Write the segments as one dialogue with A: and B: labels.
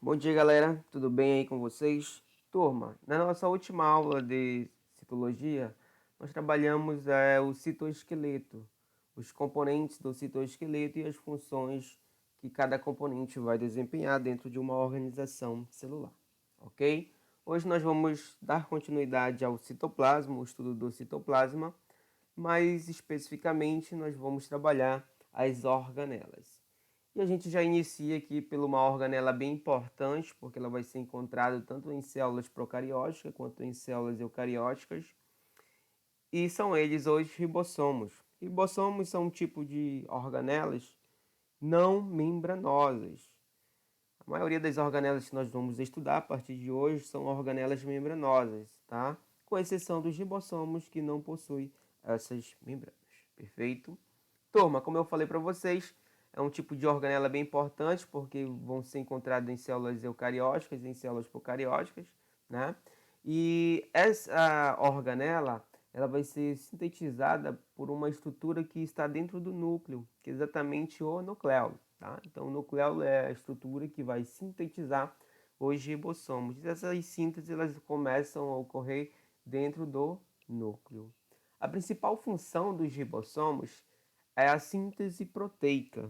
A: Bom dia, galera. Tudo bem aí com vocês? Turma, na nossa última aula de citologia, nós trabalhamos o citoesqueleto, os componentes do citoesqueleto e as funções que cada componente vai desempenhar dentro de uma organização celular, ok? Hoje nós vamos dar continuidade ao citoplasma, o estudo do citoplasma, mais especificamente nós vamos trabalhar as organelas. E a gente já inicia aqui por uma organela bem importante, porque ela vai ser encontrada tanto em células procarióticas quanto em células eucarióticas. E são eles os ribossomos. Ribossomos são um tipo de organelas não membranosas. A maioria das organelas que nós vamos estudar a partir de hoje são organelas membranosas, tá? Com exceção dos ribossomos que não possuem essas membranas. Perfeito? Turma, como eu falei para vocês, é um tipo de organela bem importante porque vão ser encontradas em células eucarióticas e em células procarióticas, né? E essa organela, ela vai ser sintetizada por uma estrutura que está dentro do núcleo, que é exatamente o nucleolo, tá? Então, o nucleolo é a estrutura que vai sintetizar os ribossomos. E essas sínteses elas começam a ocorrer dentro do núcleo. A principal função dos ribossomos é a síntese proteica,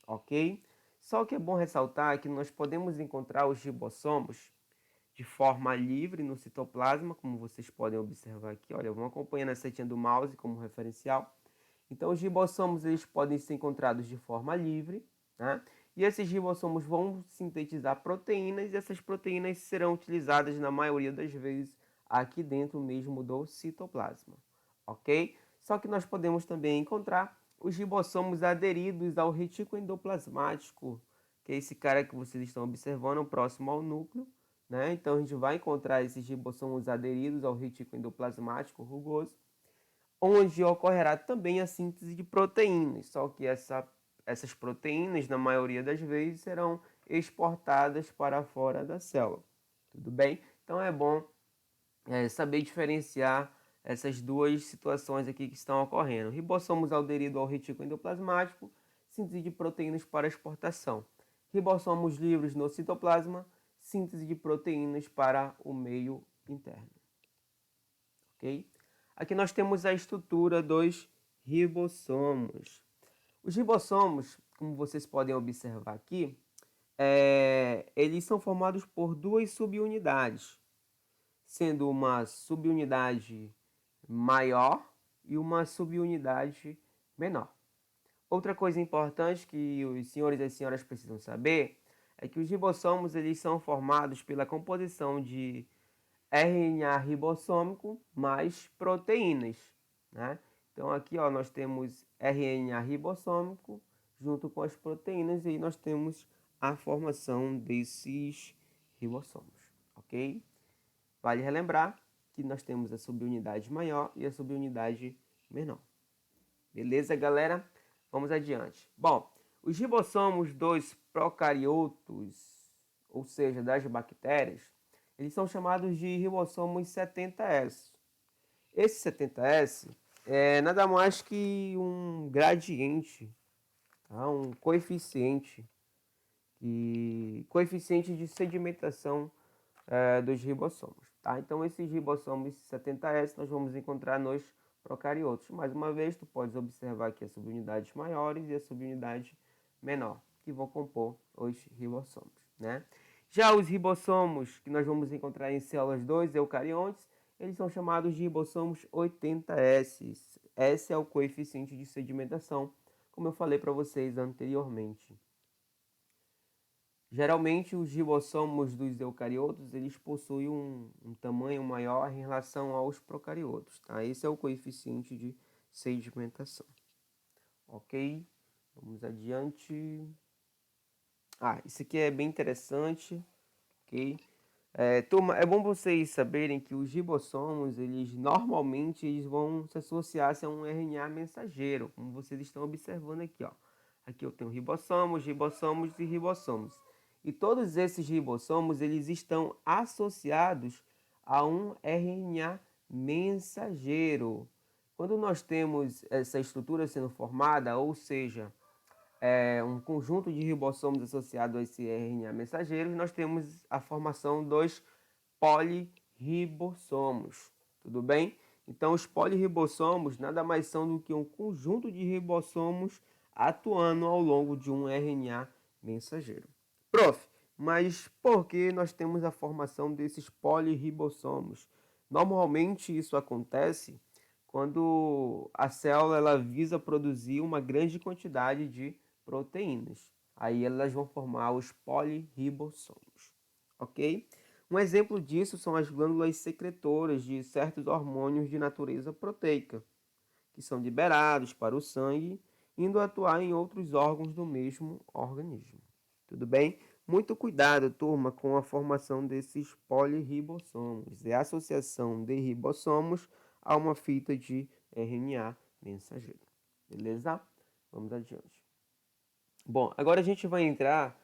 A: ok? Só que é bom ressaltar que nós podemos encontrar os ribossomos de forma livre no citoplasma, como vocês podem observar aqui. Olha, vamos acompanhando a setinha do mouse como referencial. Então, os ribossomos eles podem ser encontrados de forma livre, né? E esses ribossomos vão sintetizar proteínas e essas proteínas serão utilizadas na maioria das vezes aqui dentro mesmo do citoplasma, ok? Só que nós podemos também encontrar os ribossomos aderidos ao retículo endoplasmático, que é esse cara que vocês estão observando próximo ao núcleo, né? Então a gente vai encontrar esses ribossomos aderidos ao retículo endoplasmático rugoso, onde ocorrerá também a síntese de proteínas, só que essas proteínas, na maioria das vezes, serão exportadas para fora da célula. Tudo bem? Então é bom saber diferenciar essas duas situações aqui que estão ocorrendo. Ribossomos aderidos ao retículo endoplasmático, síntese de proteínas para exportação. Ribossomos livres no citoplasma, síntese de proteínas para o meio interno. Ok? Aqui nós temos a estrutura dos ribossomos. Os ribossomos, como vocês podem observar aqui, eles são formados por duas subunidades, sendo uma subunidade maior e uma subunidade menor. Outra coisa importante que os senhores e as senhoras precisam saber é que os ribossomos eles são formados pela composição de RNA ribossômico mais proteínas, né? Então aqui ó, nós temos RNA ribossômico junto com as proteínas e aí nós temos a formação desses ribossomos, ok? Vale relembrar que nós temos a subunidade maior e a subunidade menor. Beleza, galera? Vamos adiante. Bom, os ribossomos dos procariotos, ou seja, das bactérias, eles são chamados de ribossomos 70S. Esse 70S é nada mais que um gradiente, tá? Um coeficiente de sedimentação dos ribossomos. Tá? Então, esses ribossomos 70S nós vamos encontrar nos procariotos. Mais uma vez, tu podes observar aqui as subunidades maiores e a subunidade menor, que vão compor os ribossomos. Né? Já os ribossomos que nós vamos encontrar em células dos eucariontes, eles são chamados de ribossomos 80S. Esse é o coeficiente de sedimentação, como eu falei para vocês anteriormente. Geralmente, os ribossomos dos eucariotos eles possuem um tamanho maior em relação aos procariotos. Tá? Esse é o coeficiente de sedimentação. Ok? Vamos adiante. Isso aqui é bem interessante. Ok? Turma, é bom vocês saberem que os ribossomos, eles normalmente vão se associar a um RNA mensageiro, como vocês estão observando aqui, ó. Aqui eu tenho ribossomos, ribossomos e ribossomos. E todos esses ribossomos, eles estão associados a um RNA mensageiro. Quando nós temos essa estrutura sendo formada, ou seja, um conjunto de ribossomos associado a esse RNA mensageiro, nós temos a formação dos polirribossomos, tudo bem? Então, os polirribossomos nada mais são do que um conjunto de ribossomos atuando ao longo de um RNA mensageiro. Prof, mas por que nós temos a formação desses polirribossomos? Normalmente isso acontece quando a célula ela visa produzir uma grande quantidade de proteínas. Aí elas vão formar os polirribossomos, ok? Um exemplo disso são as glândulas secretoras de certos hormônios de natureza proteica, que são liberados para o sangue, indo atuar em outros órgãos do mesmo organismo. Tudo bem? Muito cuidado, turma, com a formação desses polirribossomos. É a associação de ribossomos a uma fita de RNA mensageiro. Beleza? Vamos adiante. Bom, agora a gente vai entrar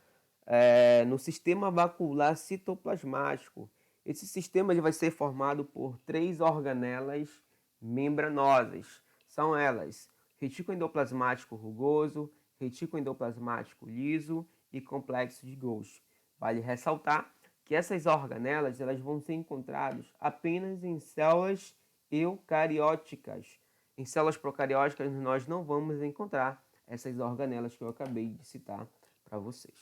A: no sistema vacular citoplasmático. Esse sistema ele vai ser formado por 3 organelas membranosas. São elas: retículo endoplasmático rugoso, retículo endoplasmático liso e complexo de Golgi. Vale ressaltar que essas organelas elas vão ser encontradas apenas em células eucarióticas. Em células procarióticas nós não vamos encontrar essas organelas que eu acabei de citar para vocês.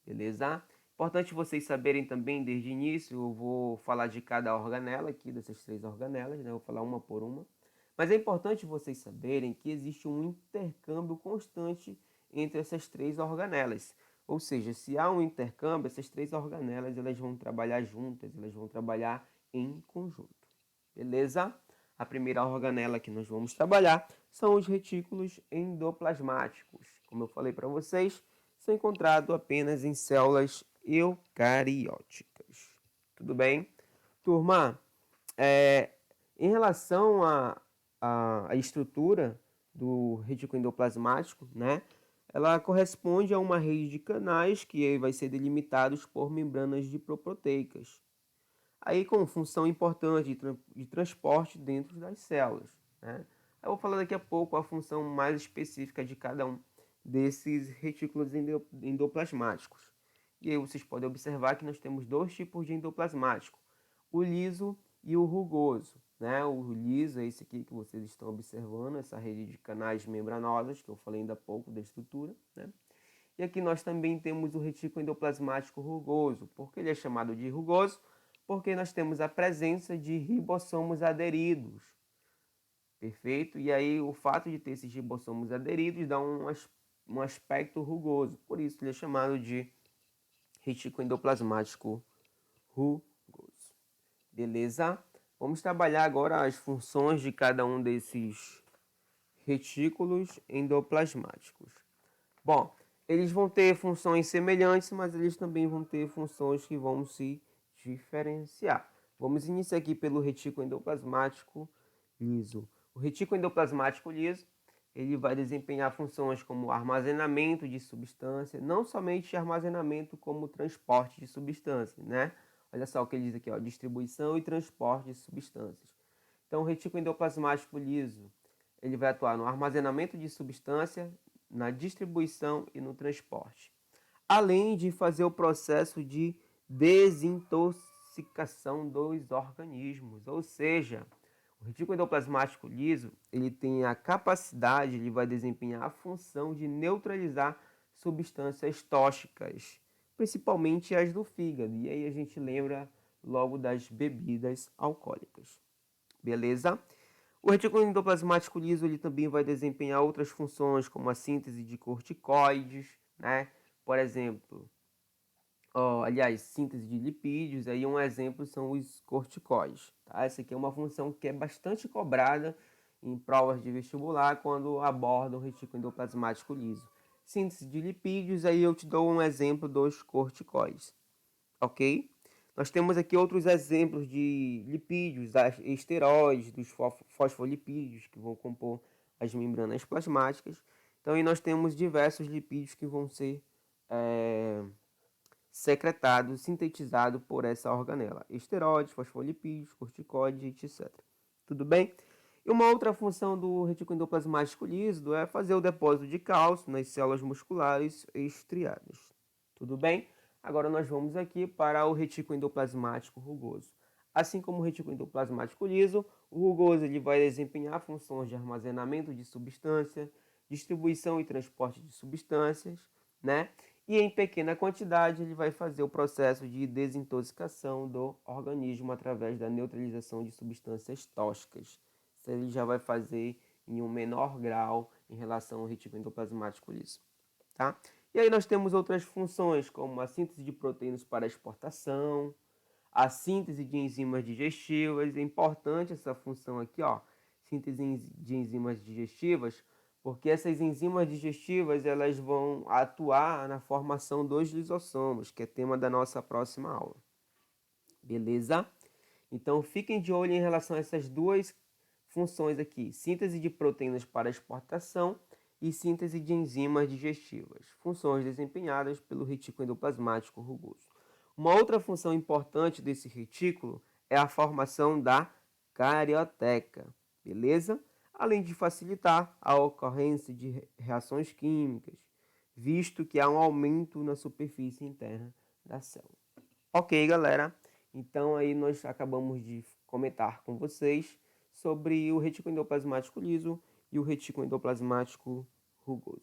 A: Beleza? Importante vocês saberem também desde o início, eu vou falar de cada organela aqui, dessas 3 organelas, né? Eu vou falar uma por uma. Mas é importante vocês saberem que existe um intercâmbio constante entre essas 3 organelas. Ou seja, se há um intercâmbio, essas 3 organelas elas vão trabalhar juntas, elas vão trabalhar em conjunto. Beleza? A primeira organela que nós vamos trabalhar são os retículos endoplasmáticos. Como eu falei para vocês, são encontrados apenas em células eucarióticas. Tudo bem? Turma, em relação à estrutura do retículo endoplasmático, né? Ela corresponde a uma rede de canais que vai ser delimitados por membranas diproproteicas. Aí com função importante de transporte dentro das células, né? Eu vou falar daqui a pouco a função mais específica de cada um desses retículos endoplasmáticos. E aí vocês podem observar que nós temos 2 tipos de endoplasmático, o liso e o rugoso, né? O liso é esse aqui que vocês estão observando, essa rede de canais membranosas, que eu falei ainda há pouco da estrutura, né? E aqui nós também temos o retículo endoplasmático rugoso. Por que ele é chamado de rugoso? Porque nós temos a presença de ribossomos aderidos. Perfeito? E aí o fato de ter esses ribossomos aderidos dá um aspecto rugoso. Por isso ele é chamado de retículo endoplasmático rugoso. Beleza? Vamos trabalhar agora as funções de cada um desses retículos endoplasmáticos. Bom, eles vão ter funções semelhantes, mas eles também vão ter funções que vão se diferenciar. Vamos iniciar aqui pelo retículo endoplasmático liso. O retículo endoplasmático liso, ele vai desempenhar funções como armazenamento de substância, não somente armazenamento como transporte de substância, né? Olha só o que ele diz aqui, ó, distribuição e transporte de substâncias. Então, o retículo endoplasmático liso, ele vai atuar no armazenamento de substância, na distribuição e no transporte, além de fazer o processo de desintoxicação dos organismos, ou seja, o retículo endoplasmático liso, ele tem a capacidade, ele vai desempenhar a função de neutralizar substâncias tóxicas, principalmente as do fígado, e aí a gente lembra logo das bebidas alcoólicas. Beleza? O retículo endoplasmático liso ele também vai desempenhar outras funções, como a síntese de corticoides, né? Por exemplo, síntese de lipídios, aí um exemplo são os corticoides. Tá? Essa aqui é uma função que é bastante cobrada em provas de vestibular quando abordam o retículo endoplasmático liso. Síntese de lipídios, aí eu te dou um exemplo dos corticoides, ok? Nós temos aqui outros exemplos de lipídios, esteroides, dos fosfolipídios, que vão compor as membranas plasmáticas. Então, aí nós temos diversos lipídios que vão ser secretados, sintetizados por essa organela. Esteroides, fosfolipídios, corticoides, etc. Tudo bem? E uma outra função do retículo endoplasmático liso é fazer o depósito de cálcio nas células musculares estriadas. Tudo bem? Agora nós vamos aqui para o retículo endoplasmático rugoso. Assim como o retículo endoplasmático liso, o rugoso ele vai desempenhar funções de armazenamento de substância, distribuição e transporte de substâncias, né? E em pequena quantidade ele vai fazer o processo de desintoxicação do organismo através da neutralização de substâncias tóxicas. Isso ele já vai fazer em um menor grau em relação ao retículo endoplasmático liso, tá? E aí nós temos outras funções, como a síntese de proteínas para exportação, a síntese de enzimas digestivas. É importante essa função aqui, ó, síntese de enzimas digestivas, porque essas enzimas digestivas elas vão atuar na formação dos lisossomos, que é tema da nossa próxima aula. Beleza? Então fiquem de olho em relação a essas duas funções aqui, síntese de proteínas para exportação e síntese de enzimas digestivas, funções desempenhadas pelo retículo endoplasmático rugoso. Uma outra função importante desse retículo é a formação da carioteca, beleza? Além de facilitar a ocorrência de reações químicas, visto que há um aumento na superfície interna da célula. Ok, galera? Então aí nós acabamos de comentar com vocês sobre o retículo endoplasmático liso e o retículo endoplasmático rugoso.